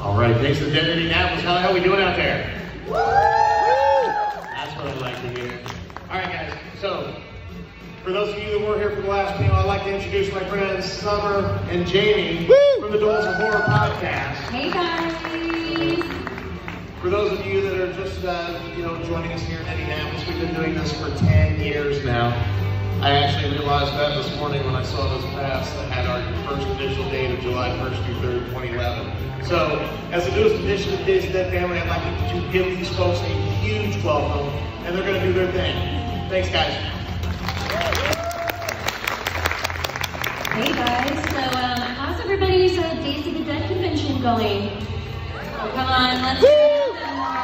All right, thanks to Indianapolis. How the hell are we doing out there? That's what I like to hear. All right, guys. So, for those of you that weren't here for the last panel, I'd like to introduce my friends Summer and Jamie from the Dolls of Horror podcast. Hey guys. For those of you that are just joining us here in Indianapolis, we've been doing this for 10 years now. I actually realized that this morning when I saw those paths that had our first official date of July 1st through 3rd, 2011. So, as the newest addition of the Days of Dead family, I'd like to give these folks a huge welcome, and they're going to do their thing. Thanks, guys. Hey guys, so how's everybody's Days of the Dead convention going? Oh, come on, let's do some more.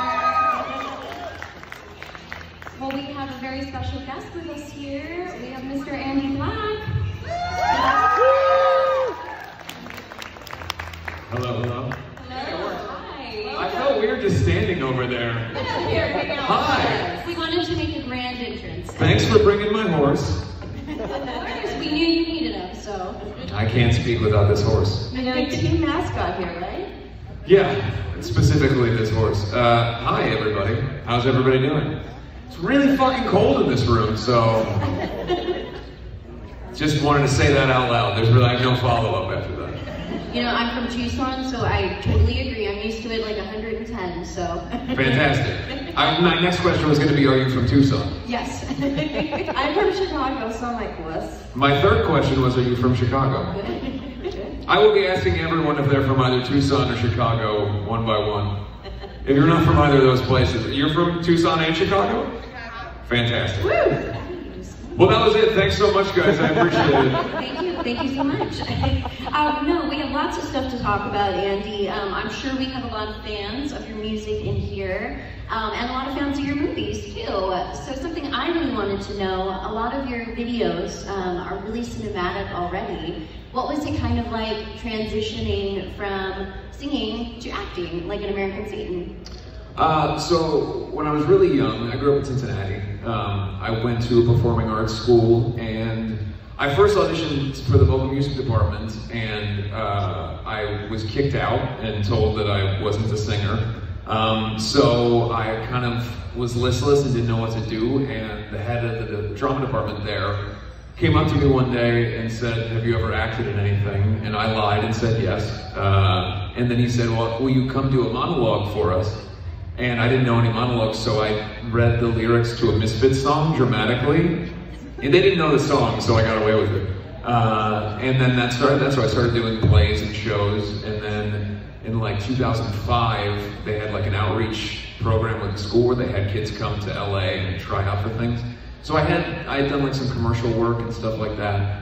Well, we have a very special guest with us here. We have Mr. Andy Black. Hello, hello. Hello. Hi. I felt weird just standing over there. Here, hang out. Hi. We wanted to make a grand entrance. Thanks for bringing my horse. Of course, we knew you needed him, so. I can't speak without this horse. You know, team mascot here, right? Yeah, specifically this horse. Hi, everybody. How's everybody doing? It's really fucking cold in this room, so just wanted to say that out loud. There's really no follow-up after that. You know, I'm from Tucson, so I totally agree. I'm used to it like 110, so. Fantastic. My next question was going to be, are you from Tucson? Yes. I'm from Chicago, so I'm like, what? My third question was, are you from Chicago? I will be asking everyone if they're from either Tucson or Chicago, one by one. If you're not from either of those places, you're from Tucson and Chicago? Fantastic. Woo! Well, that was it. Thanks so much, guys. I appreciate it. Thank you so much. No, we have lots of stuff to talk about, Andy. I'm sure we have a lot of fans of your music in here, and a lot of fans of your movies, too. So something I really wanted to know, a lot of your videos are really cinematic already. What was it kind of like transitioning from singing to acting, like an American Satan? So when I was really young, I grew up in Cincinnati. I went to a performing arts school, and I first auditioned for the vocal music department, and I was kicked out and told that I wasn't a singer. So I kind of was listless and didn't know what to do, and the head of the drama department there came up to me one day and said, have you ever acted in anything? And I lied and said yes. And then he said, well, will you come do a monologue for us? And I didn't know any monologues, so I read the lyrics to a Misfits song dramatically. And they didn't know the song, so I got away with it. And then that's how I started doing plays and shows. And then in like 2005, they had like an outreach program with the school where they had kids come to LA and try out for things. So I had done like some commercial work and stuff like that.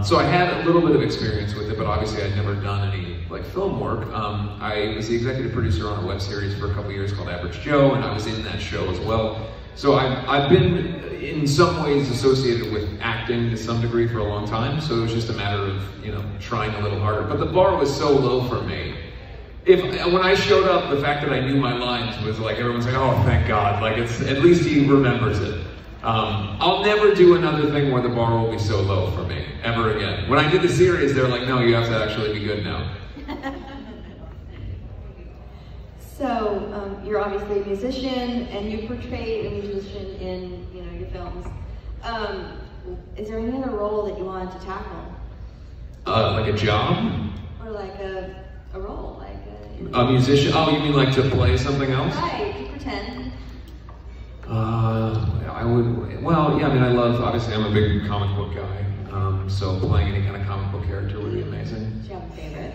So I had a little bit of experience with it, but obviously I'd never done any like film work. I was the executive producer on a web series for a couple years called Average Joe, and I was in that show as well. So I've been in some ways associated with acting to some degree for a long time. So it was just a matter of, trying a little harder. But the bar was so low for me. When I showed up, the fact that I knew my lines was like, everyone's like, oh, thank God. Like at least he remembers it. I'll never do another thing where the bar will be so low for me, ever again. When I did the series, they were like, no, you have to actually be good now. So, you're obviously a musician, and you portray a musician in, your films. Is there any other role that you wanted to tackle? Like a job? Or like a role, like a musician? Oh, you mean like to play something else? Right, to pretend. Obviously I'm a big comic book guy, so playing any kind of comic book character would be amazing. Do you have a favorite?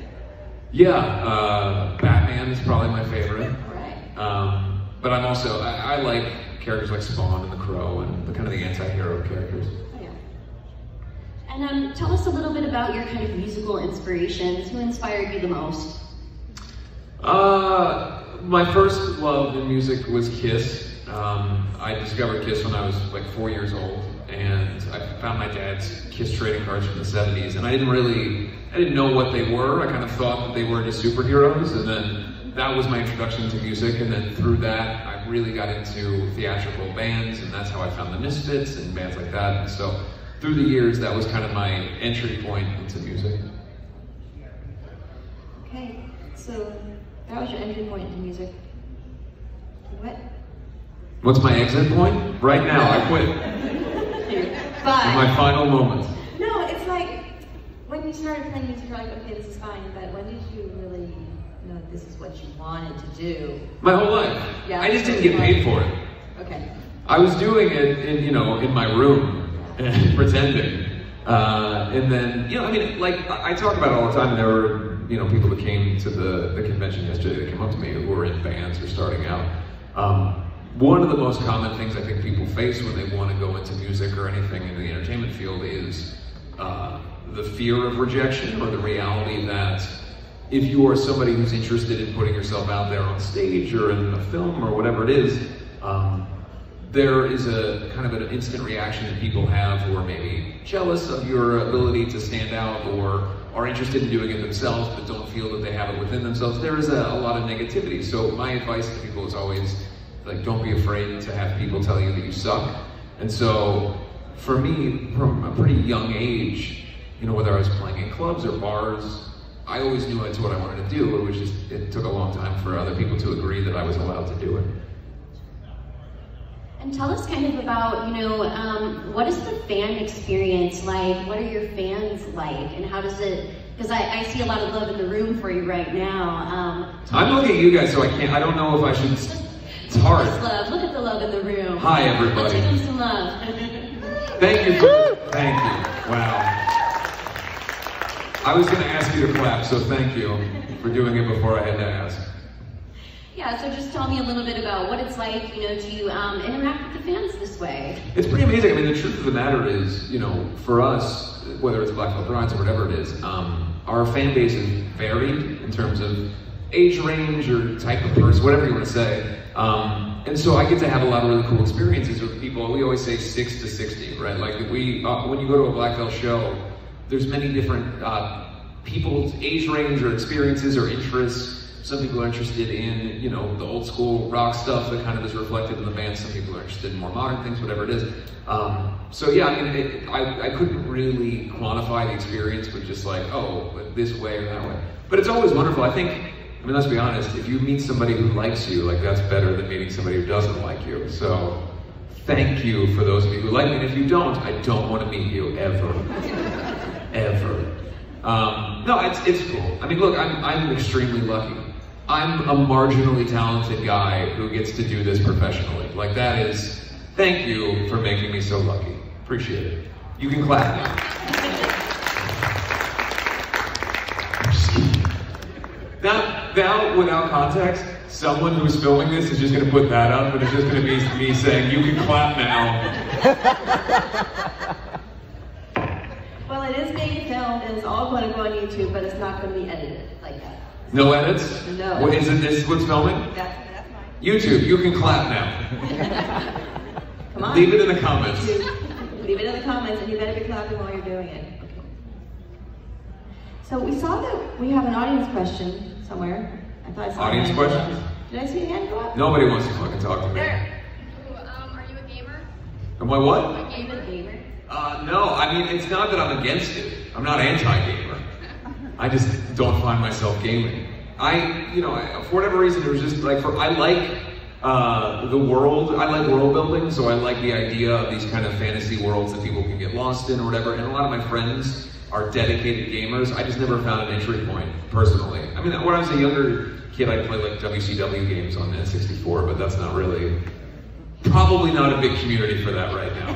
Yeah, Batman is probably my favorite. Right. But I'm also, I like characters like Spawn and the Crow and the kind of the anti-hero characters. Oh, yeah. And tell us a little bit about your kind of musical inspirations. Who inspired you the most? My first love in music was Kiss. I discovered Kiss when I was like 4 years old, and I found my dad's Kiss trading cards from the 70s, and I didn't know what they were. I kind of thought that they were just superheroes, and then that was my introduction to music, and then through that, I really got into theatrical bands, and that's how I found the Misfits and bands like that. And so through the years, that was kind of my entry point into music. Okay, so That was your entry point into music. What? What's my exit point? Right now, I quit. But In my final moments. no, it's like when you started playing music, you're like, okay, this is fine. But when did you really know this is what you wanted to do? My whole life. Yeah, I just didn't get paid for it. Okay. I was doing it in my room, pretending. And then, I mean, like, I talk about it all the time, and there were, people that came to the convention yesterday that came up to me who were in bands or starting out. One of the most common things I think people face when they want to go into music or anything in the entertainment field is the fear of rejection, or the reality that if you are somebody who's interested in putting yourself out there on stage or in a film or whatever it is, there is a kind of an instant reaction that people have who are maybe jealous of your ability to stand out, or are interested in doing it themselves but don't feel that they have it within themselves. There is a lot of negativity. So my advice to people is always, like, don't be afraid to have people tell you that you suck. And so for me, from a pretty young age, whether I was playing in clubs or bars, I always knew that's what I wanted to do. It took a long time for other people to agree that I was allowed to do it. And tell us kind of about, what is the fan experience like? What are your fans like? And how does it, because I see a lot of love in the room for you right now. I'm looking at you guys, so I don't know if I should, it's hard. Love. Look at the love in the room. Hi, everybody. Let's give them some love. Thank you. Thank you. Wow. I was going to ask you to clap, so thank you for doing it before I had to ask. Yeah, so just tell me a little bit about what it's like, to interact with the fans this way. It's pretty amazing. I mean, the truth of the matter is, for us, whether it's Black Veil Brides or whatever it is, our fan base is varied in terms of age range or type of person, whatever you want to say. And so I get to have a lot of really cool experiences with people. We always say 6 to 60, right? Like when you go to a Black Veil show, there's many different people's age range or experiences or interests. Some people are interested in, the old school rock stuff that kind of is reflected in the band. Some people are interested in more modern things, whatever it is. So yeah, I mean, I couldn't really quantify the experience with just like, oh, this way or that way. But it's always wonderful. I mean, let's be honest, if you meet somebody who likes you, like, that's better than meeting somebody who doesn't like you. So thank you for those of you who like me. And if you don't, I don't want to meet you ever. Ever. No, it's cool. I mean, look, I'm extremely lucky. I'm a marginally talented guy who gets to do this professionally. Like, that is, thank you for making me so lucky. Appreciate it. You can clap now. Now, without context, someone who's filming this is just going to put that up, and it's just going to be me saying, you can clap now. Well, it is being filmed, and it's all going to go on YouTube, but it's not going to be edited like that. No edits? No. What, is it this what's filming? That's mine. YouTube, you can clap now. Come on. Leave it in the comments. Leave it in the comments, and you better be clapping while you're doing it. Okay. So we saw that we have an audience question somewhere. I thought I saw Audience questions? Did I see a hand go up? Nobody wants to fucking talk to me. There. Ooh, are you a gamer? Am I what? Are you a gamer? No, I mean, it's not that I'm against it. I'm not anti-gamer. I just don't find myself gaming. For whatever reason, it was just like, I like the world. I like world building, so I like the idea of these kind of fantasy worlds that people can get lost in or whatever. And a lot of my friends are dedicated gamers. I just never found an entry point, personally. I mean, when I was a younger kid, I'd play like WCW games on N64, but that's not really, probably not a big community for that right now.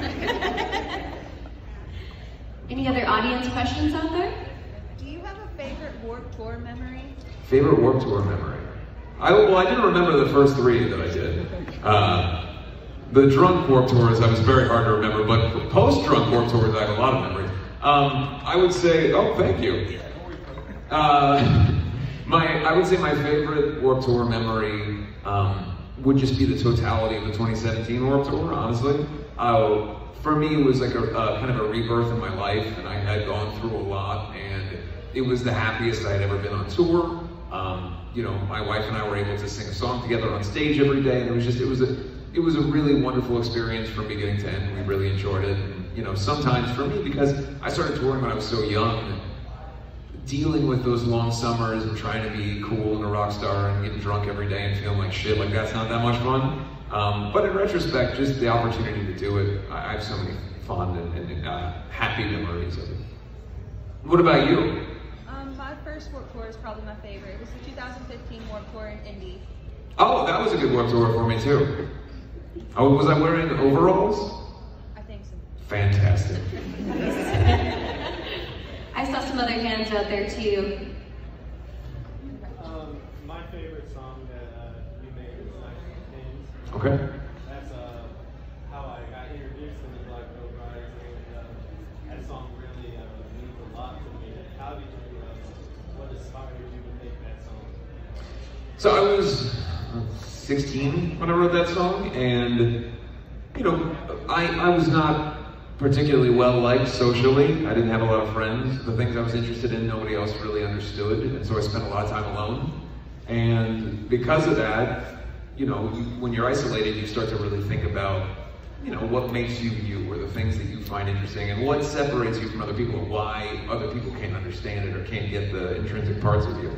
Any other audience questions out there? Do you have a favorite Warped Tour memory? Favorite Warped Tour memory? I didn't remember the first 3 that I did. The drunk Warped Tours, I was very hard to remember, but post-drunk Warped Tours, I have a lot of memories. I would say, oh, thank you. I would say my favorite Warped Tour memory would just be the totality of the 2017 Warped Tour, honestly. For me, it was like a kind of a rebirth in my life, and I had gone through a lot, and it was the happiest I had ever been on tour. My wife and I were able to sing a song together on stage every day, and it was a really wonderful experience from beginning to end. We really enjoyed it. And, sometimes for me, because I started touring when I was so young, dealing with those long summers and trying to be cool and a rock star and getting drunk every day and feeling like shit, like that's not that much fun. But in retrospect, just the opportunity to do it, I have so many fond and happy memories of it. What about you? My first Warped Tour is probably my favorite. It was the 2015 Warped Tour in Indy. Oh, that was a good Warped Tour for me too. Oh, was I wearing overalls? I think so. Fantastic. I saw some other hands out there too. My favorite song that you made was Nice Things. Okay. That's how I got introduced to the Black Veil Brides, and that song really means a lot to me. How did you, what inspired you to make that song? So I was 16 when I wrote that song, and you know, I was not particularly well liked socially. I didn't have a lot of friends. The things I was interested in, nobody else really understood, and so I spent a lot of time alone. And because of that, you know, when you're isolated, you start to really think about, you know, what makes you you, or the things that you find interesting, and what separates you from other people, and why other people can't understand it or can't get the intrinsic parts of you.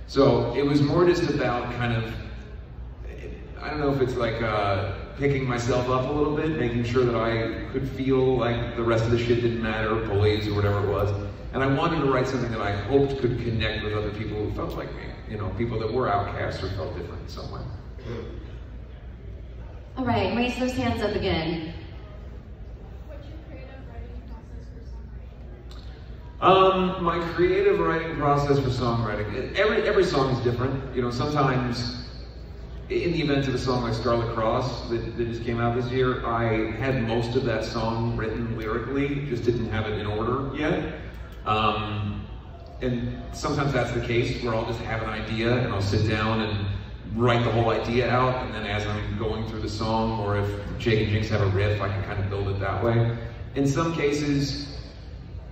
So it was more just about kind of, I don't know if it's like picking myself up a little bit, making sure that I could feel like the rest of the shit didn't matter, bullies or whatever it was. And I wanted to write something that I hoped could connect with other people who felt like me. You know, people that were outcasts or felt different in some way. All right, raise those hands up again. What's your creative writing process for songwriting? My creative writing process for songwriting, every song is different. You know, sometimes in the event of a song like Scarlet Cross that just came out this year, I had most of that song written lyrically, just didn't have it in order yet. And sometimes that's the case, where I'll just have an idea and I'll sit down and write the whole idea out, and then as I'm going through the song, or if Jake and Jinx have a riff, I can kind of build it that way. In some cases,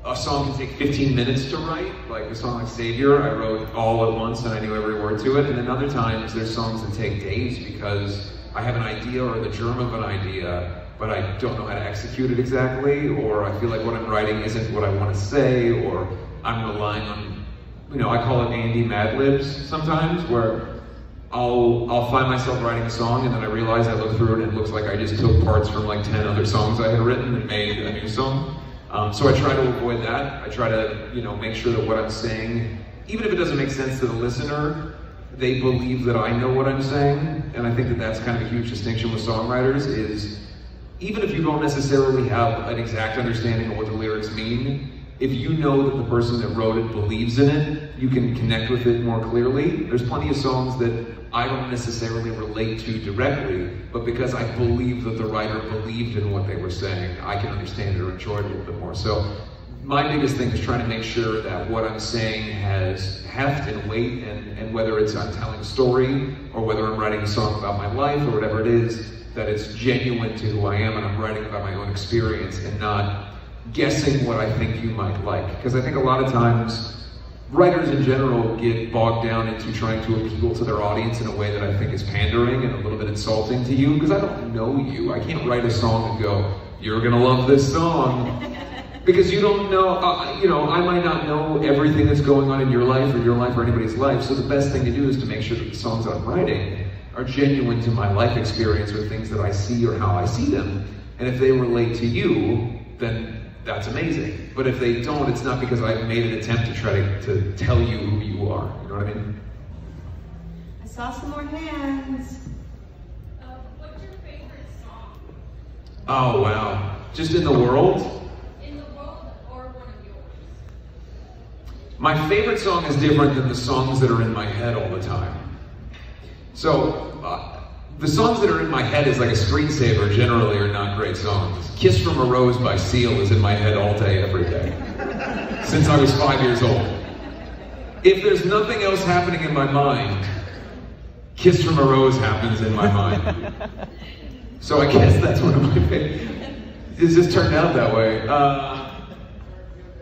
a song can take 15 minutes to write, like a song like Savior, I wrote all at once and I knew every word to it. And then other times there's songs that take days because I have an idea or the germ of an idea, but I don't know how to execute it exactly, or I feel like what I'm writing isn't what I want to say, or I'm relying on, you know, I call it Andy Mad Libs sometimes, where I'll find myself writing a song and then I realize I look through it and it looks like I just took parts from like 10 other songs I had written and made a new song. So I try to avoid that. I try to, you know, make sure that what I'm saying, even if it doesn't make sense to the listener, they believe that I know what I'm saying. And I think that that's kind of a huge distinction with songwriters, is even if you don't necessarily have an exact understanding of what the lyrics mean, if you know that the person that wrote it believes in it, you can connect with it more clearly. There's plenty of songs that I don't necessarily relate to directly, but because I believe that the writer believed in what they were saying, I can understand it or enjoy it a little bit more. So my biggest thing is trying to make sure that what I'm saying has heft and weight, and whether it's I'm telling a story or whether I'm writing a song about my life or whatever it is, that it's genuine to who I am and I'm writing about my own experience and not guessing what I think you might like. Because I think a lot of times writers in general get bogged down into trying to appeal to their audience in a way that I think is pandering and a little bit insulting to you, because I don't know you. I can't write a song and go, you're gonna love this song. Because you don't know, you know, I might not know everything that's going on in your life or anybody's life, so the best thing to do is to make sure that the songs that I'm writing are genuine to my life experience or things that I see or how I see them. And if they relate to you, then that's amazing. But if they don't, it's not because I've made an attempt to try to tell you who you are. You know what I mean? I saw some more hands. What's your favorite song? Oh, wow. Just in the world? In the world, or one of yours? My favorite song is different than the songs that are in my head all the time. So, the songs that are in my head is like a screensaver generally are not great songs. Kiss from a Rose by Seal is in my head all day, every day. Since I was 5 years old. If there's nothing else happening in my mind, Kiss from a Rose happens in my mind. So I guess that's one of my favorites. It's just turned out that way.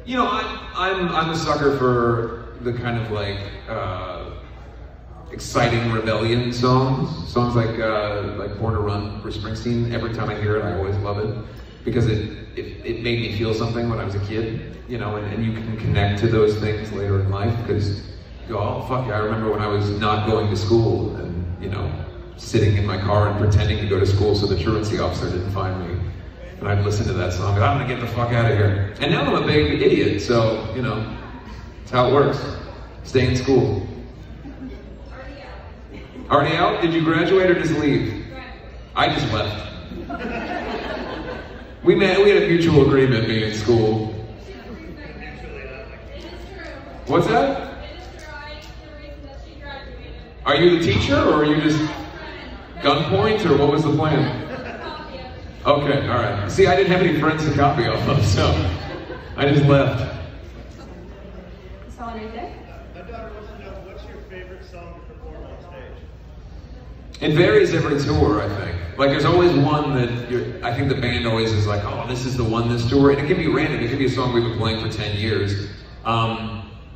You know, I'm a sucker for the kind of like, exciting rebellion songs like Born to Run for Springsteen. Every time I hear it, I always love it. because it made me feel something when I was a kid, you know, and you can connect to those things later in life because you go, oh fuck yeah, I remember when I was not going to school and, you know, sitting in my car and pretending to go to school so the truancy officer didn't find me. And I'd listen to that song and I'm gonna get the fuck out of here. And now I'm a big idiot, so, you know, that's how it works. Stay in school. Already out? Did you graduate or just leave? I just left. We had a mutual agreement being in school. What's that? Are you the teacher or are you just gunpoint or what was the plan? Okay, alright. See, I didn't have any friends to copy off of, so I just left. Someone right there? My daughter wants to know, what's your favorite song to perform on stage? It varies every tour, I think. Like, there's always one that I think the band always is like, oh, this is the one this tour. And it can be random. It can be a song we've been playing for 10 years.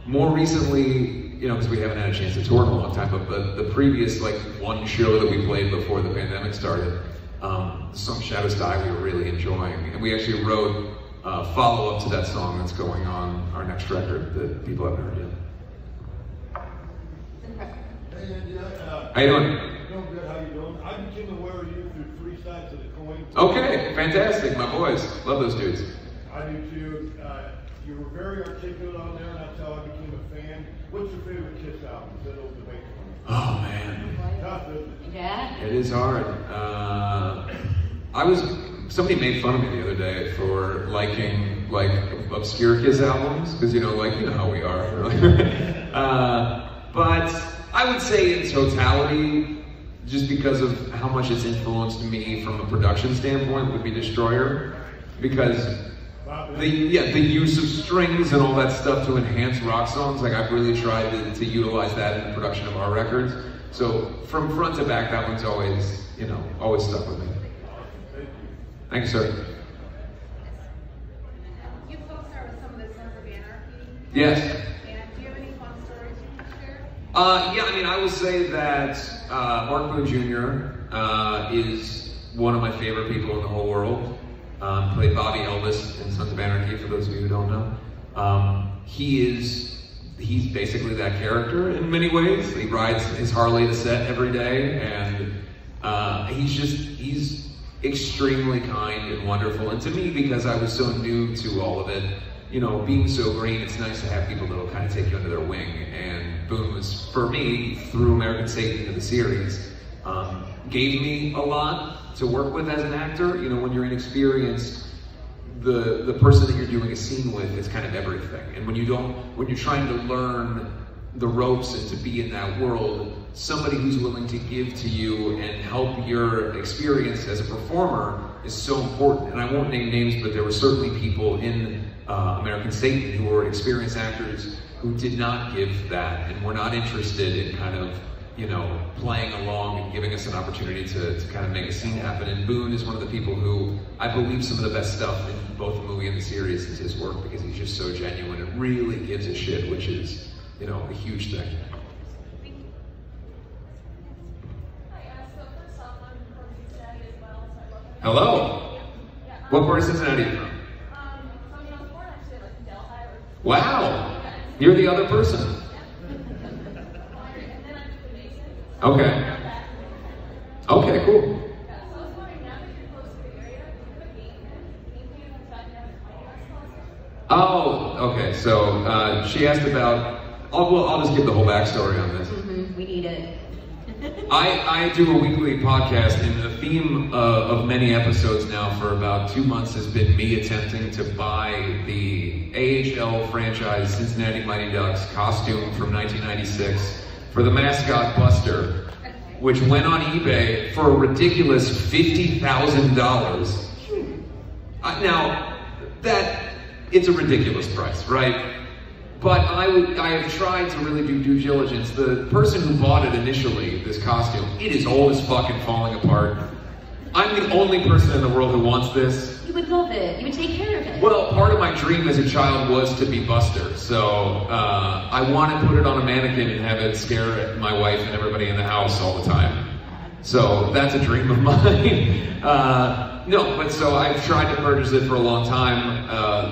More recently, you know, because we haven't had a chance to tour in a long time, but the previous, like, one show that we played before the pandemic started, the song Shadows Die we were really enjoying. And we actually wrote a follow-up to that song that's going on our next record that people haven't heard yet. How you doing? Doing good, how you doing? I became aware of you through Three Sides of the Coin. Okay, fantastic, my boys. Love those dudes. I do too. You were very articulate on there, and that's how I became a fan. What's your favorite Kiss album? Is that old debate for me? Oh, man. Tough, isn't it? Yeah. It is hard. Somebody made fun of me the other day for liking, like, obscure Kiss albums, because, you know how we are. But I would say in totality, just because of how much it's influenced me from a production standpoint, would be Destroyer, because the use of strings and all that stuff to enhance rock songs, like I've really tried to utilize that in the production of our records. So from front to back, that one's always, always stuck with me. Thank you, sir. You co-star with some of the Sons of Anarchy. Yes. And do you have any fun stories you can share? Yeah, I mean, I would say that Mark Boone Jr. Is one of my favorite people in the whole world. Played Bobby Elvis in Sons of Anarchy, for those of you who don't know. He's basically that character in many ways. He rides his Harley to set every day, and he's extremely kind and wonderful. And to me, because I was so new to all of it, being so green, it's nice to have people that will kind of take you under their wing. And Boone was, for me, through American Satan into the series, gave me a lot to work with as an actor. When you're inexperienced, the person that you're doing a scene with is kind of everything. And when you're trying to learn the ropes and to be in that world, somebody who's willing to give to you and help your experience as a performer is so important. And I won't name names, but there were certainly people in American Satan who were experienced actors who did not give that and were not interested in kind of, playing along and giving us an opportunity to kind of make a scene happen. And Boone is one of the people who, I believe some of the best stuff in both the movie and the series is his work, because he's just so genuine and really gives a shit, which is, a huge thing. Hello. What part of Cincinnati are you from? Wow. You're the other person. Okay. Okay, cool. Oh, okay. So she asked about. I'll just give the whole backstory on this. We need it. I do a weekly podcast, and the theme of many episodes now for about 2 months has been me attempting to buy the AHL franchise Cincinnati Mighty Ducks costume from 1996 for the mascot Buster, which went on eBay for a ridiculous $50,000. Now, it's a ridiculous price, right? But I have tried to really do due diligence. The person who bought it initially, this costume, it is old as fuck and falling apart. I'm the only person in the world who wants this. You would love it. You would take care of it. Well, part of my dream as a child was to be Buster. So I want to put it on a mannequin and have it scare at my wife and everybody in the house all the time. So that's a dream of mine. No, but so I've tried to purchase it for a long time.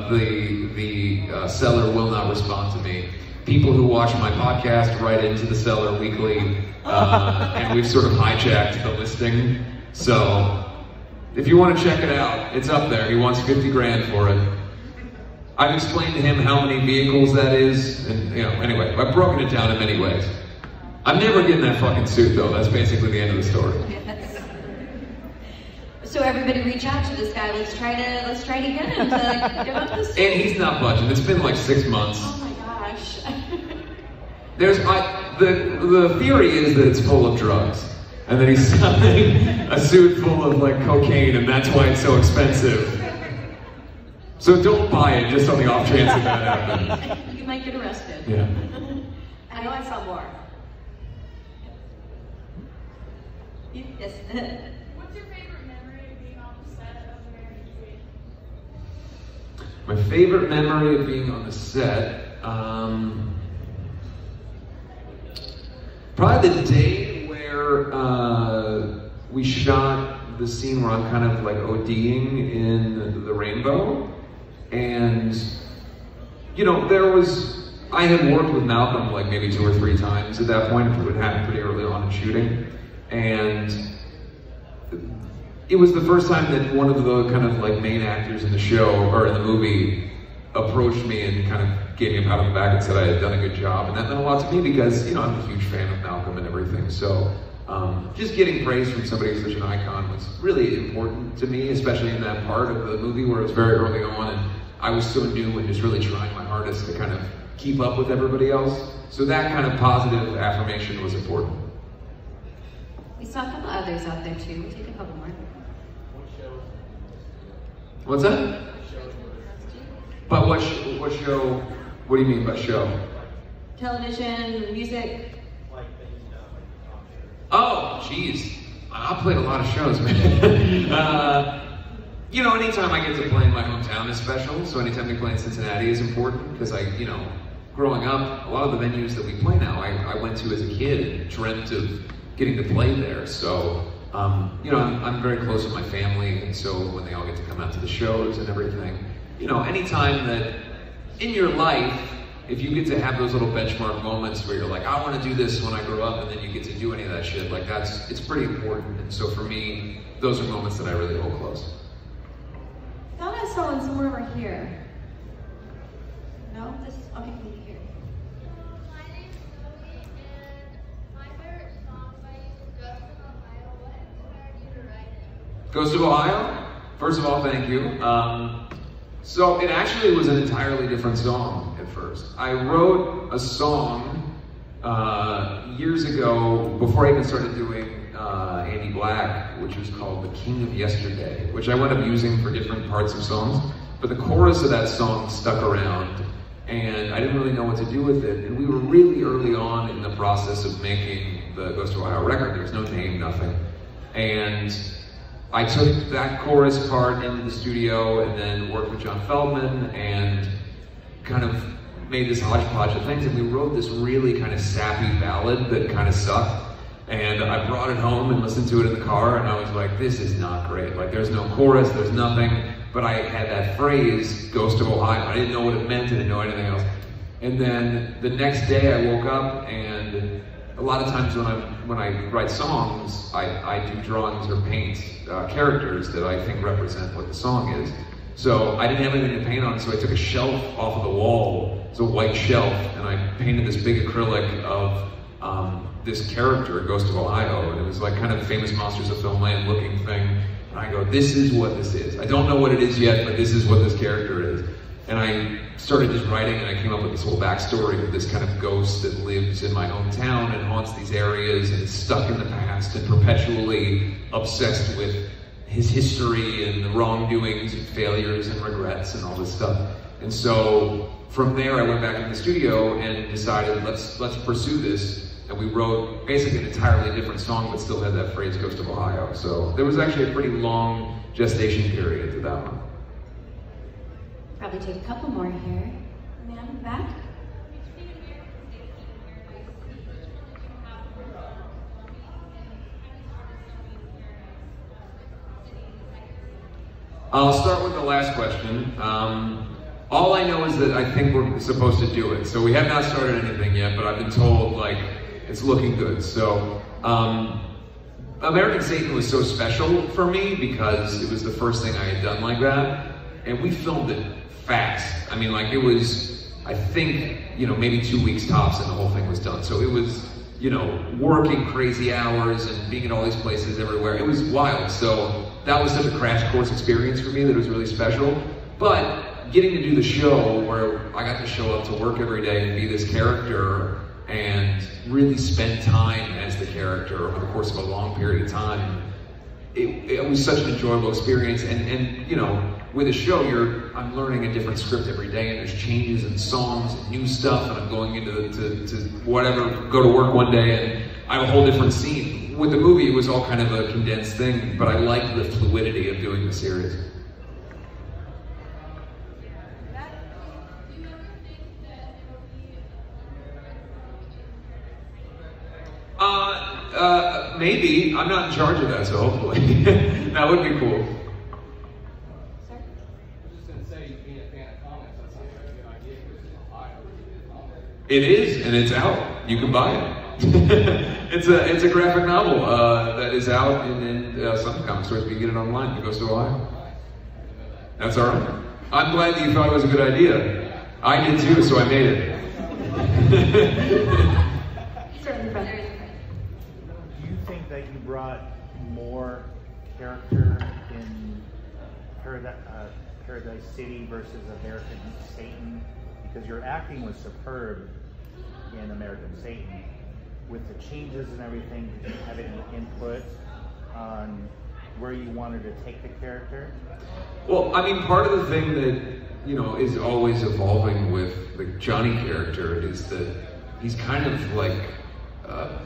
The seller will not respond to me. People who watch my podcast write into the seller weekly, and we've sort of hijacked the listing. So if you want to check it out, it's up there. He wants 50 grand for it. I've explained to him how many vehicles that is, and anyway, I've broken it down in many ways. I'm never getting that fucking suit though. That's basically the end of the story. So everybody reach out to this guy. Let's try to get him to give up this suit. And he's not budging. It's been like 6 months. Oh my gosh. The theory is that it's full of drugs, and that he's selling a suit full of like cocaine, and that's why it's so expensive. So don't buy it just on the off chance that that happens. You might get arrested. Yeah. I know I saw more. Yes. What's your favorite memory of being on the set of American Dream? My favorite memory of being on the set, probably the day where we shot the scene where I'm kind of like ODing in the rainbow. And, I had worked with Malcolm like maybe 2 or 3 times at that point. It happened pretty early on in shooting. And it was the first time that one of the kind of like main actors in the show, or in the movie, approached me and kind of gave me a pat on the back and said I had done a good job. And that meant a lot to me because, I'm a huge fan of Malcolm and everything. So just getting praise from somebody who's such an icon was really important to me, especially in that part of the movie where it was very early on and I was so new and just really trying my hardest to kind of keep up with everybody else. So that kind of positive affirmation was important. We saw a couple others out there too. We'll take a couple more. What's that? But what show? What do you mean by show? Television, music. Oh, jeez. I played a lot of shows, man. Anytime I get to play in my hometown is special. So anytime we play in Cincinnati is important because growing up, a lot of the venues that we play now, I went to as a kid and dreamt of getting to play there. So, I'm very close with my family, and so when they all get to come out to the shows and everything, anytime that in your life, if you get to have those little benchmark moments where you're like, I want to do this when I grow up, and then you get to do any of that shit, like it's pretty important. And so for me, those are moments that I really hold close. I thought I saw one somewhere over here. No? Okay, here. My name's Zoe, and my favorite song by you is Ghost of Ohio. What inspired you to write it? Ghost of Ohio? First of all, thank you. So it actually was an entirely different song at first. I wrote a song years ago, before I even started doing Andy Black, which was called The King of Yesterday, which I wound up using for different parts of songs. But the chorus of that song stuck around, and I didn't really know what to do with it. And we were really early on in the process of making the Ghost of Ohio record. There was no name, nothing. And I took that chorus part into the studio and then worked with John Feldman and kind of made this hodgepodge of things. And we wrote this really kind of sappy ballad that kind of sucked. And I brought it home and listened to it in the car, and I was like, this is not great. Like, there's no chorus, there's nothing. But I had that phrase, Ghost of Ohio. I didn't know what it meant, I didn't know anything else. And then the next day I woke up, and a lot of times when I write songs, I do drawings or paint characters that I think represent what the song is. So I didn't have anything to paint on, so I took a shelf off of the wall. It's a white shelf, and I painted this big acrylic of this character, Ghost of Ohio, and it was like kind of famous Monsters of Filmland looking thing. And I go, this is what this is. I don't know what it is yet, but this is what this character is. And I started just writing, and I came up with this whole backstory of this kind of ghost that lives in my hometown and haunts these areas and is stuck in the past and perpetually obsessed with his history and the wrongdoings and failures and regrets and all this stuff. And so from there, I went back in the studio and decided, let's pursue this. And we wrote basically an entirely different song, but still had that phrase, Ghost of Ohio. So there was actually a pretty long gestation period to that one. Probably take a couple more here. Man, in the back. I'll start with the last question. All I know is that I think we're supposed to do it. So we have not started anything yet, but I've been told like it's looking good. So American Satan was so special for me because it was the first thing I had done like that, and we filmed it fast. I mean, like it was, I think, you know, maybe 2 weeks tops, and the whole thing was done. So it was, you know, working crazy hours and being in all these places everywhere. It was wild. So that was such a crash course experience for me that it was really special. But getting to do the show where I got to show up to work every day and be this character and really spend time as the character over the course of a long period of time, it was such an enjoyable experience. And you know, with a show, I'm learning a different script every day, and there's changes and songs and new stuff, and I'm going into to whatever, go to work one day and I have a whole different scene. With the movie, it was all kind of a condensed thing, but I liked the fluidity of doing the series. Maybe. I'm not in charge of that, so hopefully. That would be cool. I was just going to say, being a fan of comics, that sounds like a good idea because it's Ohio. It is, and it's out. You can buy it. It's a graphic novel that is out in some comic stores, but you can get it online. It goes to Ohio. That's all right. I'm glad that you thought it was a good idea. I did too, so I made it. Certainly, brother. Do you think that you brought more character in Paradise City versus American Satan? Because your acting was superb in American Satan. With the changes and everything, did you have any input on where you wanted to take the character? Well, I mean, part of the thing that, you know, is always evolving with the Johnny character is that he's kind of like a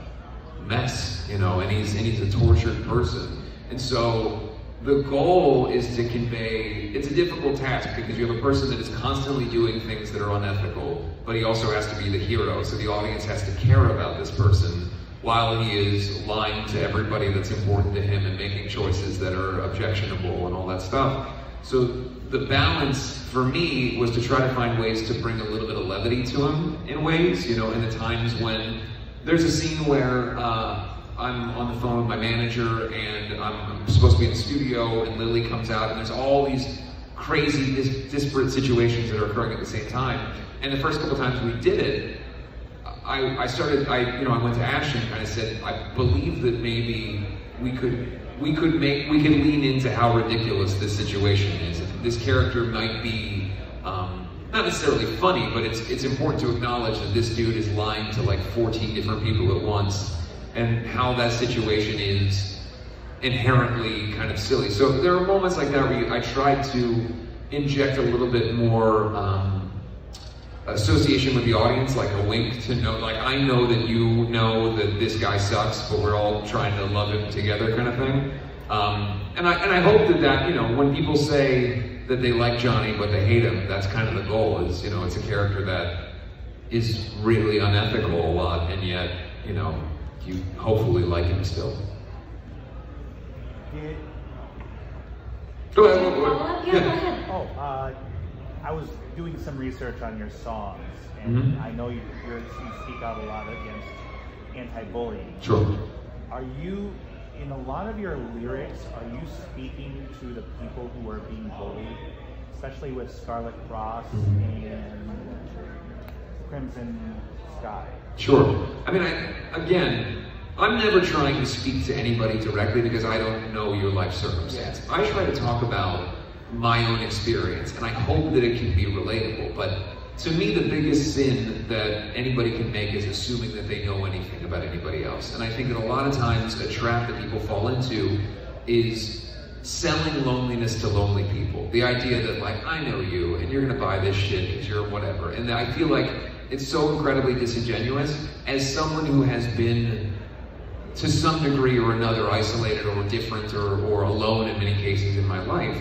mess, you know, and he's a tortured person. And so the goal is to convey, it's a difficult task because you have a person that is constantly doing things that are unethical, but he also has to be the hero. So the audience has to care about this person while he is lying to everybody that's important to him and making choices that are objectionable and all that stuff. So the balance for me was to try to find ways to bring a little bit of levity to him in ways, you know, in the times when there's a scene where I'm on the phone with my manager and I'm supposed to be in the studio and Lily comes out and there's all these crazy, disparate situations that are occurring at the same time. And the first couple times we did it, I went to Ash and kind of said, I believe that maybe we could lean into how ridiculous this situation is. This character might be not necessarily funny, but it's important to acknowledge that this dude is lying to like 14 different people at once, and how that situation is inherently kind of silly. So there are moments like that where I tried to inject a little bit more association with the audience, like a wink to know, like I know that you know that this guy sucks, but we're all trying to love him together, kind of thing. And I hope that you know, when people say that they like Johnny but they hate him, that's kind of the goal. Is, you know, it's a character that is really unethical a lot, and yet, you know, you hopefully like him still. Go ahead. Yeah, go ahead. Oh, I was doing some research on your songs, and I know you speak out a lot against anti-bullying. Sure. Are you, in a lot of your lyrics, are you speaking to the people who are being bullied, especially with Scarlet Cross and Crimson Sky? Sure. I mean, again, I'm never trying to speak to anybody directly because I don't know your life circumstance. I try to talk about my own experience, and I hope that it can be relatable. But to me, the biggest sin that anybody can make is assuming that they know anything about anybody else. And I think that a lot of times a trap that people fall into is selling loneliness to lonely people. The idea that, like, I know you and you're gonna buy this shit because you're whatever. And I feel like it's so incredibly disingenuous. As someone who has been, to some degree or another, isolated or different or alone in many cases in my life,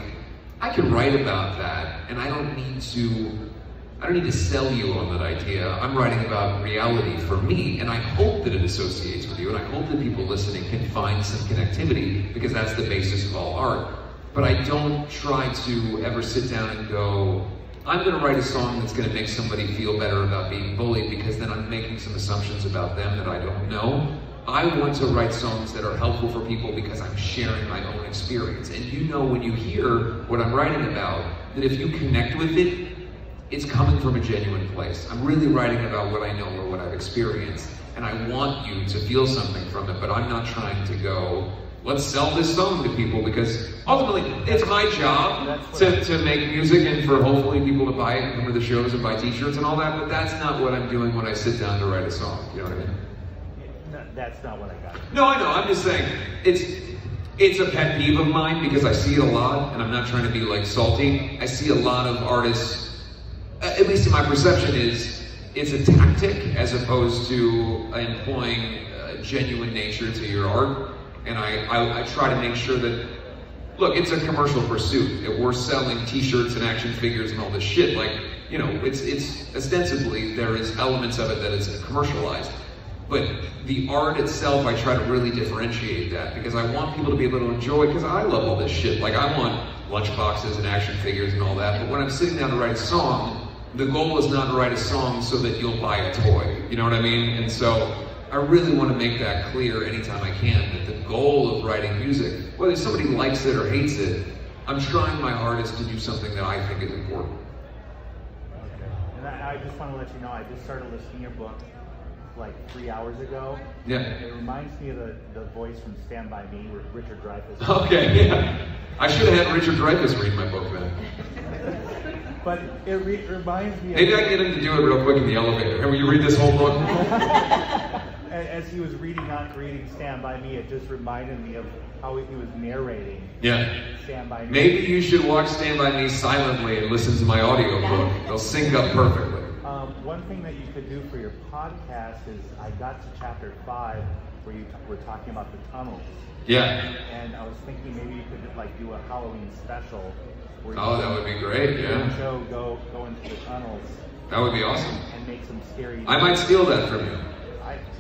I can write about that, and I don't need to sell you on that idea. I'm writing about reality for me, and I hope that it associates with you, and I hope that people listening can find some connectivity, because that's the basis of all art. but I don't try to ever sit down and go, I'm gonna write a song that's gonna make somebody feel better about being bullied, because then I'm making some assumptions about them that I don't know. I want to write songs that are helpful for people because I'm sharing my own experience. And you know, when you hear what I'm writing about, that if you connect with it, it's coming from a genuine place. I'm really writing about what I know or what I've experienced, and I want you to feel something from it, but I'm not trying to go, let's sell this song to people, because ultimately it's my job to make music and for hopefully people to buy it and come to the shows and buy t-shirts and all that, but that's not what I'm doing when I sit down to write a song, you know what I mean? No, that's not what I got. No, I know, I'm just saying, it's a pet peeve of mine because I see it a lot, and I'm not trying to be like salty. I see a lot of artists, at least in my perception, it's a tactic as opposed to employing genuine nature to your art. And I try to make sure that, look, it's a commercial pursuit. If we're selling t-shirts and action figures and all this shit, like, you know, it's ostensibly, there is elements of it that is commercialized. But the art itself, I try to really differentiate that, because I want people to be able to enjoy, because I love all this shit. Like, I want lunchboxes and action figures and all that, but when I'm sitting down to write a song, the goal is not to write a song so that you'll buy a toy, you know what I mean? And so, I really want to make that clear anytime I can, that the goal of writing music, whether somebody likes it or hates it, I'm trying my hardest to do something that I think is important. Okay. And I just want to let you know, I just started listening to your book like 3 hours ago. Yeah. It reminds me of the voice from Stand By Me, Richard Dreyfuss. Okay, yeah. I should have had Richard Dreyfuss read my book then. But it reminds me Maybe I can get him to do it real quick in the elevator. Can you read this whole book? As he was reading Stand By Me, it just reminded me of how he was narrating Stand By Me. Maybe you should watch Stand By Me silently and listen to my audiobook. They'll sync up perfectly. One thing that you could do for your podcast is, I got to chapter 5 where you were talking about the tunnels. Yeah. And I was thinking maybe you could like do a Halloween special. Where you that would be great, yeah. Show, go into the tunnels. That would be awesome. And make some scary... I might steal that from you.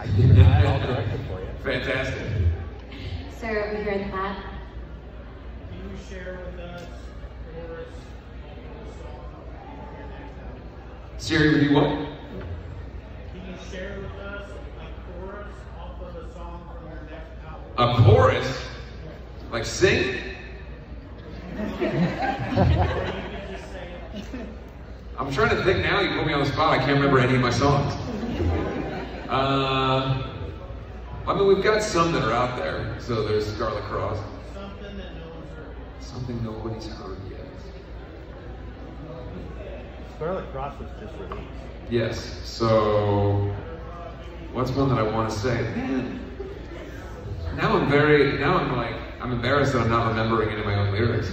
I'll direct it for you. Fantastic. Sir, over here in the back. Can you share with us the chorus of the song your next album? Siri, would you what? Can you share with us a chorus off of a song from your next album? A chorus? Like sing? I'm trying to think now, you put me on the spot, I can't remember any of my songs. I mean, we've got some that are out there. So there's Scarlet Cross. Something that no one's heard yet. Something nobody's heard yet. Scarlet Cross was just released. Yes. So what's one that I want to say? Man, now I'm embarrassed that I'm not remembering any of my own lyrics.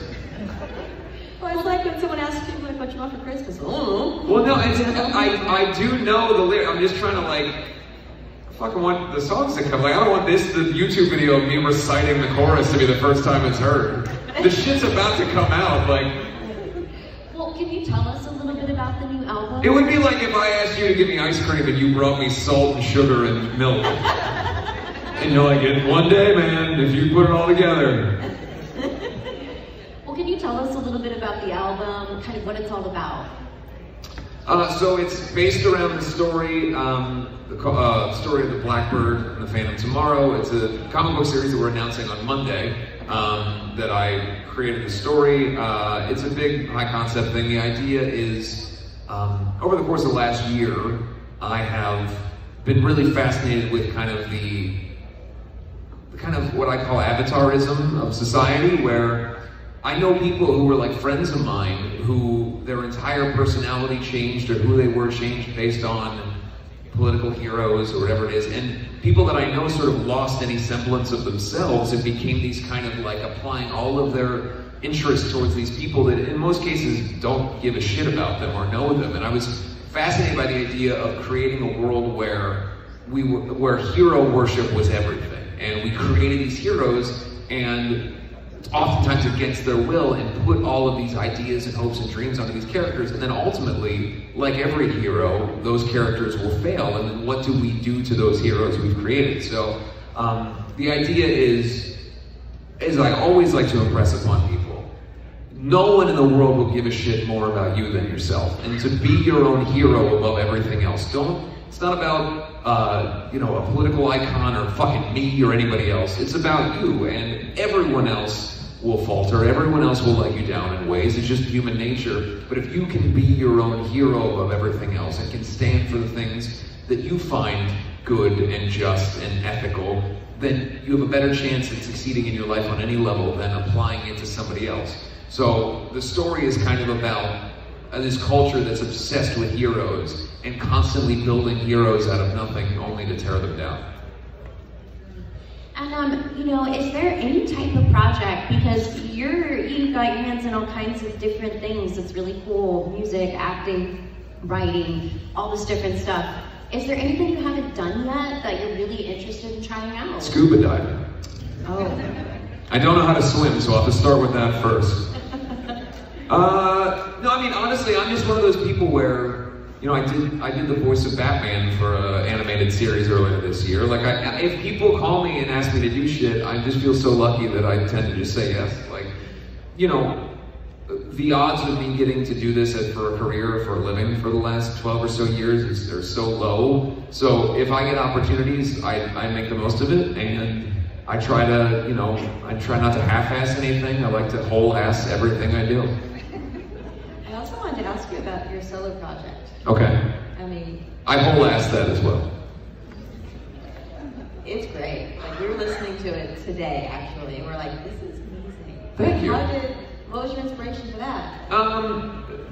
Well, it's like when someone asks you like, what you want for Christmas. Oh. Well, no, I do know the lyrics. I'm just trying to like, I fucking want the songs to come. Like, I don't want the YouTube video of me reciting the chorus to be the first time it's heard. The shit's about to come out, like. Well, can you tell us a little bit about the new album? It would be like if I asked you to give me ice cream and you brought me salt and sugar and milk. And you're like, one day, man, if you put it all together. Well, can you tell us a little bit about the album, kind of what it's all about? So it's based around the story, story of the Blackbird and the Phantom Tomorrow. It's a comic book series that we're announcing on Monday that I created the story. It's a big high concept thing. The idea is, over the course of the last year, I have been really fascinated with kind of the kind of what I call avatarism of society, where I know people who were like friends of mine who their entire personality changed, or who they were changed based on political heroes or whatever it is, and people that I know sort of lost any semblance of themselves and became these kind of like applying all of their interests towards these people that in most cases don't give a shit about them or know them. And I was fascinated by the idea of creating a world where where hero worship was everything. And we created these heroes, and oftentimes against their will, and put all of these ideas and hopes and dreams onto these characters, and then ultimately, like every hero, those characters will fail, and then what do we do to those heroes we've created? So the idea is I always like to impress upon people no one in the world will give a shit more about you than yourself. And to be your own hero above everything else. It's not about, you know, a political icon or fucking me or anybody else. It's about you, and everyone else will falter. Everyone else will let you down in ways. It's just human nature. But if you can be your own hero above everything else and can stand for the things that you find good and just and ethical, then you have a better chance at succeeding in your life on any level than applying it to somebody else. So the story is kind of about this culture that's obsessed with heroes and constantly building heroes out of nothing only to tear them down. And you know, is there any type of project, because you've got your hands in all kinds of different things that's really cool, music, acting, writing, all this different stuff. Is there anything you haven't done yet that you're really interested in trying out? Scuba diving. Oh. I don't know how to swim, so I'll have to start with that first. No, I mean, honestly, I'm just one of those people where, you know, I did the voice of Batman for an animated series earlier this year. Like, if people call me and ask me to do shit, I just feel so lucky that I tend to just say yes. Like, you know, the odds of me getting to do this for a career, for a living for the last 12 or so years are so low. So if I get opportunities, I make the most of it, and I try to, you know, I try not to half-ass anything. I like to whole-ass everything I do. I also wanted to ask you about your solo project. Okay. I mean, I whole-assed that as well. it's great. Like, we were listening to it today, actually, and we're like, this is amazing. Thank you. What was your inspiration for that?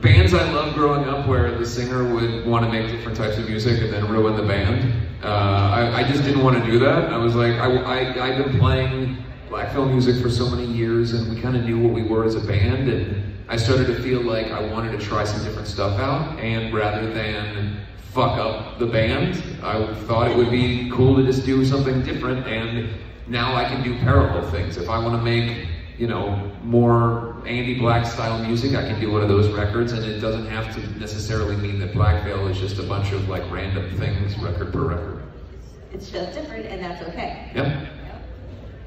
Bands I loved growing up where the singer would want to make different types of music and then ruin the band. I just didn't want to do that. I was like, I've been playing black film music for so many years, and we kind of knew what we were as a band, and I started to feel like I wanted to try some different stuff out, and rather than fuck up the band, I thought it would be cool to just do something different, and now I can do parallel things. If I want to make, you know, more Andy Black style music, I can do one of those records, and it doesn't have to necessarily mean that Black Veil is just a bunch of like random things, record per record. It's just different, and that's okay. Yep.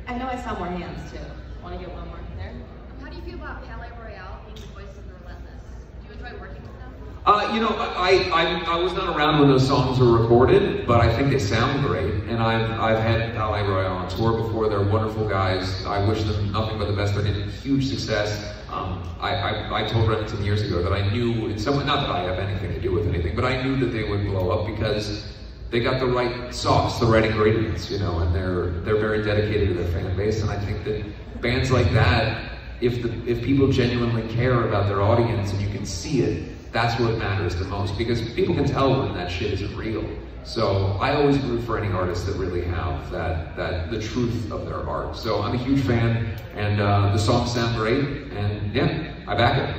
I know I saw more hands too. Want to get one more there? How do you feel about Palais Royale being the voice of the Relentless? Do you enjoy working with them? You know, I was not around when those songs were recorded, but I think they sound great. And I've had Palais Royale on tour before. They're wonderful guys. I wish them nothing but the best. They're getting huge success. I told Remington years ago that I knew, not that I have anything to do with anything, but I knew that they would blow up because they got the right sauce, the right ingredients, you know, and they're very dedicated to their fan base. And I think that bands like that, if people genuinely care about their audience and you can see it, that's what matters the most, because people can tell when that shit isn't real. So I always root for any artists that really have the truth of their art. So I'm a huge fan, and the songs sound great, and yeah, I back it.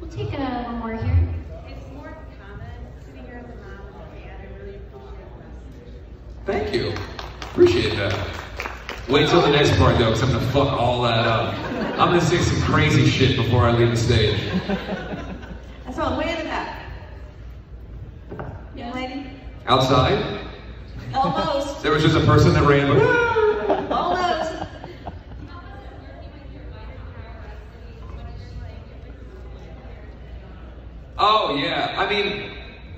We'll take one more here. It's more common sitting here as a mom and a dad. I really appreciate that. Thank you. Appreciate that. Wait till the next part though, because I'm gonna fuck all that up. I'm gonna say some crazy shit before I leave the stage. I saw way in the back. Young lady? Outside? Almost. There was just a person that ran. Almost. Oh yeah, I mean,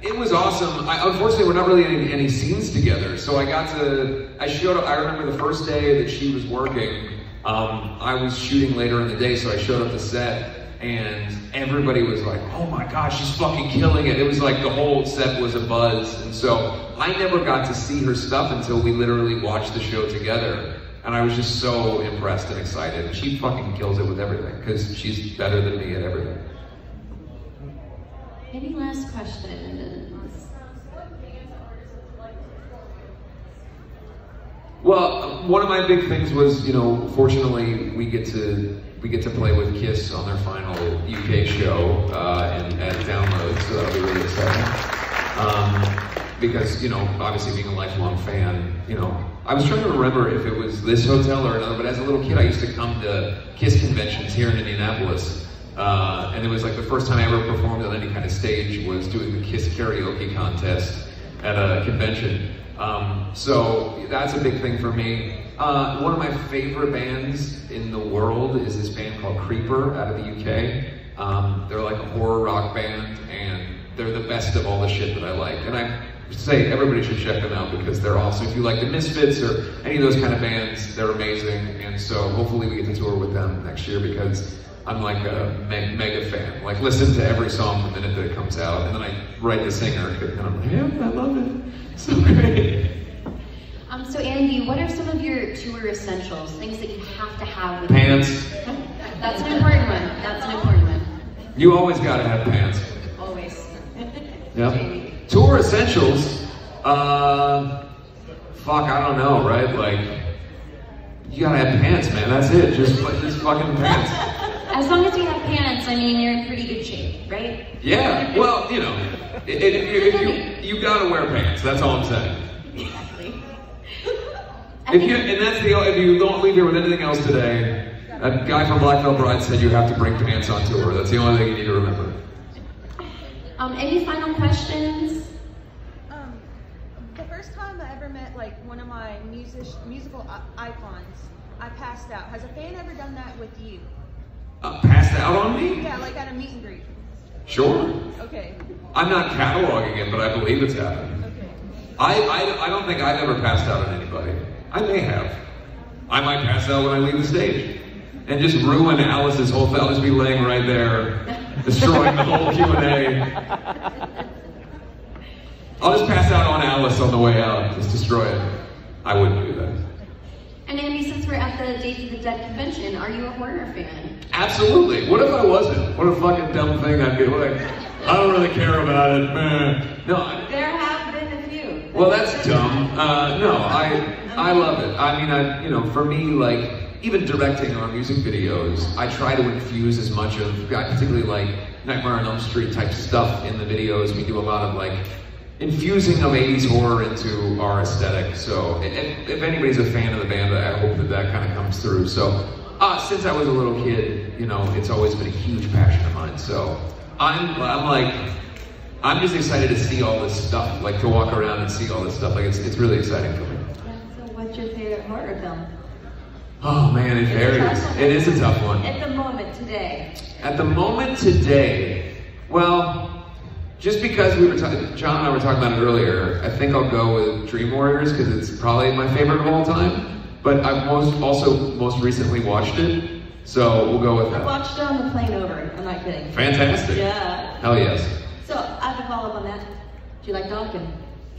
it was awesome. Unfortunately, we're not really in any scenes together, so I showed up, I remember the first day that she was working, I was shooting later in the day, so I showed up to set, and everybody was like, oh my gosh, she's fucking killing it. It was like the whole set was a buzz, and so I never got to see her stuff until we literally watched the show together, and I was just so impressed and excited. And she fucking kills it with everything, because she's better than me at everything. Any last question? Well, one of my big things was, you know, fortunately we get to play with Kiss on their final UK show and at Download, so that'll be really exciting. Because, you know, obviously being a lifelong fan, you know, I was trying to remember if it was this hotel or another, but as a little kid I used to come to Kiss conventions here in Indianapolis. And it was like the first time I ever performed on any kind of stage was doing the Kiss karaoke contest at a convention. So that's a big thing for me. One of my favorite bands in the world is this band called Creeper out of the UK. They're like a horror rock band, and they're the best of all the shit that I like. And I say everybody should check them out because they're awesome. If you like the Misfits or any of those kind of bands, they're amazing. And so hopefully we get to tour with them next year because I'm like a mega fan. Like listen to every song the minute that it comes out, and then I write the singer, and I'm like, yeah, I love it. So great. So Andy, what are some of your tour essentials? Things that you have to have with Pants. you? That's an important one. That's an important one. You always gotta have pants. Always. Yep. Tour essentials. Fuck, I don't know, right? Like, you gotta have pants, man. That's it. Just fucking pants. As long as you have pants, I mean, you're in pretty good shape, right? Yeah. Well, you know, if you gotta wear pants. That's all I'm saying. Exactly. If you don't leave here with anything else today, a guy from Black Veil Bride said you have to bring pants on tour. That's the only thing you need to remember. Any final questions? The first time I ever met like one of my musical icons, I passed out. Has a fan ever done that with you? Passed out on me? Yeah, like at a meet and greet. Sure. Okay. I'm not cataloging it, but I believe it's happened. Okay. I don't think I've ever passed out on anybody. I may have. I might pass out when I leave the stage. And just ruin Alice's whole thing. I'll just be laying right there, destroying the whole Q&A. I'll just pass out on Alice on the way out, just destroy it. I wouldn't do that. And Andy, since we're at the Days of the Dead convention, are you a horror fan? Absolutely. What if I wasn't? What a fucking dumb thing I'd be like, I don't really care about it, man. No. There have been a few. Well, that's dumb. No, I love it. I mean, you know, for me, like, even directing our music videos, I try to infuse as much of, I particularly like Nightmare on Elm Street type stuff in the videos. We do a lot of like infusing of 80s horror into our aesthetic. So if anybody's a fan of the band, I hope that that kind of comes through. So since I was a little kid, you know, it's always been a huge passion of mine. So I'm just excited to see all this stuff, like to walk around and see all this stuff. Like it's really exciting for me. Yeah, so what's your favorite horror film? Oh man, it varies. It is a tough one. At the moment today. At the moment today, well, just because John and I were talking about it earlier, I think I'll go with Dream Warriors because it's probably my favorite of all time. But I've most recently watched it, so we'll go with that. I watched it on the plane over. I'm not kidding. Fantastic. Yeah. Hell yes. So I have a follow up on that. Do you like Dawkins?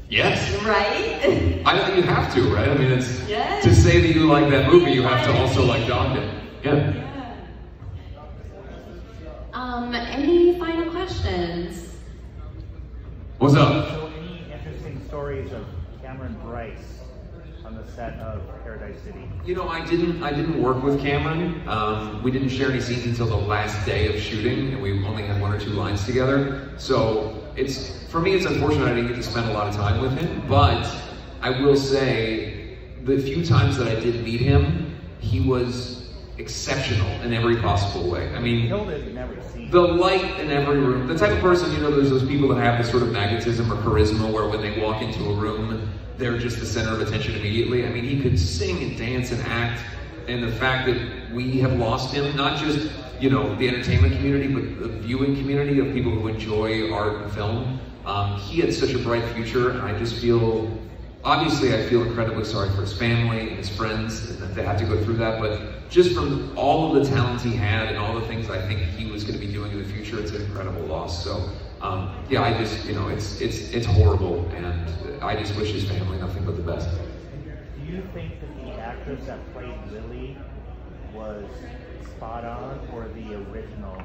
Yes. Right? I think you have to, right? I mean, it's yes. To say that you like that movie, you have to also like Dawkins. Yeah. Any final questions? What's up? So any interesting stories of Cameron Bryce on the set of Paradise City? You know, I didn't work with Cameron. We didn't share any scenes until the last day of shooting, and we only had 1 or 2 lines together. So for me, it's unfortunate I didn't get to spend a lot of time with him, but I will say the few times that I did meet him, he was exceptional in every possible way. I mean, the light in every room, the type of person, you know, there's those people that have this sort of magnetism or charisma where when they walk into a room, they're just the center of attention immediately. I mean, he could sing and dance and act, and the fact that we have lost him, not just, you know, the entertainment community, but the viewing community of people who enjoy art and film, he had such a bright future, and I just feel, obviously I feel incredibly sorry for his family and his friends and that they have to go through that, but just from all of the talents he had and all the things I think he was going to be doing in the future, it's an incredible loss. So, yeah, I just, you know, it's horrible, and I just wish his family nothing but the best. Do you think that the actress that played Lily was spot on, or the original?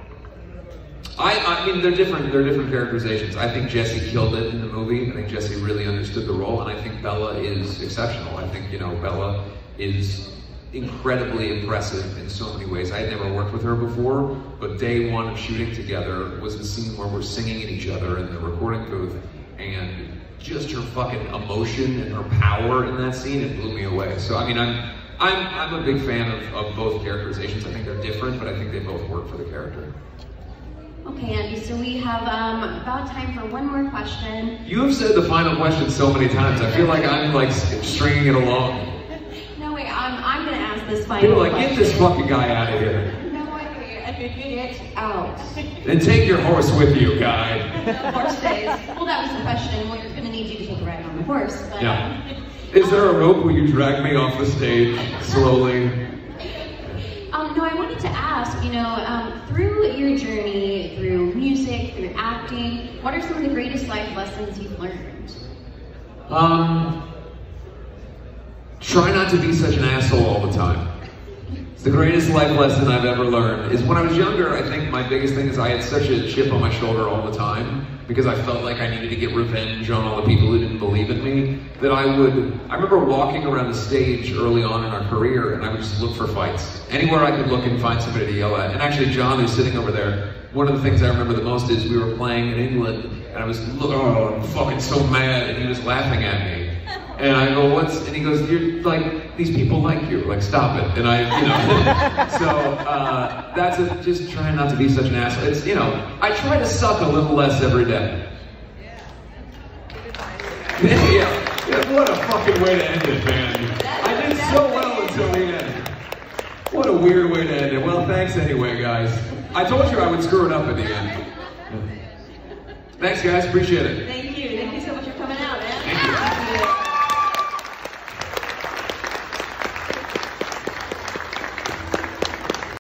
I mean, they're different characterizations. I think Jessie killed it in the movie. I think Jessie really understood the role, and I think Bella is exceptional. I think, you know, Bella is incredibly impressive in so many ways. I had never worked with her before, but day one of shooting together was the scene where we're singing at each other in the recording booth, and just her fucking emotion and her power in that scene, it blew me away. So, I mean, I'm a big fan of both characterizations. I think they're different, but I think they both work for the character. Okay, Andy, so we have about time for one more question. You have said the final question so many times. I feel like I'm like stringing it along. No, wait, I'm going to ask this final People are like, question. get this fucking guy out of here. No, get out. Then take your horse with you, guy. No, horse stays. Well, that was the question. Well, you're going to need you to take a ride on the horse. But, Yeah. Is there a rope where you drag me off the stage slowly? No, I wanted to ask, you know, through your journey, through music, through acting, what are some of the greatest life lessons you've learned? Try not to be such an asshole all the time. It's the greatest life lesson I've ever learned. Is when I was younger, I think my biggest thing is I had such a chip on my shoulder all the time because I felt like I needed to get revenge on all the people who didn't believe in me. That I remember walking around the stage early on in our career and I would just look for fights. Anywhere I could look and find somebody to yell at. And actually John, who's sitting over there, one of the things I remember the most is we were playing in England and I was, I'm fucking so mad, and he was laughing at me. And I go, and he goes, you're like, these people like you, like, stop it. And I, so that's just trying not to be such an asshole. It's, I try to suck a little less every day. Yeah, what a fucking way to end it, man. I did so well until the end. What a weird way to end it. Well, thanks anyway, guys. I told you I would screw it up at the end. Thanks, guys, appreciate it.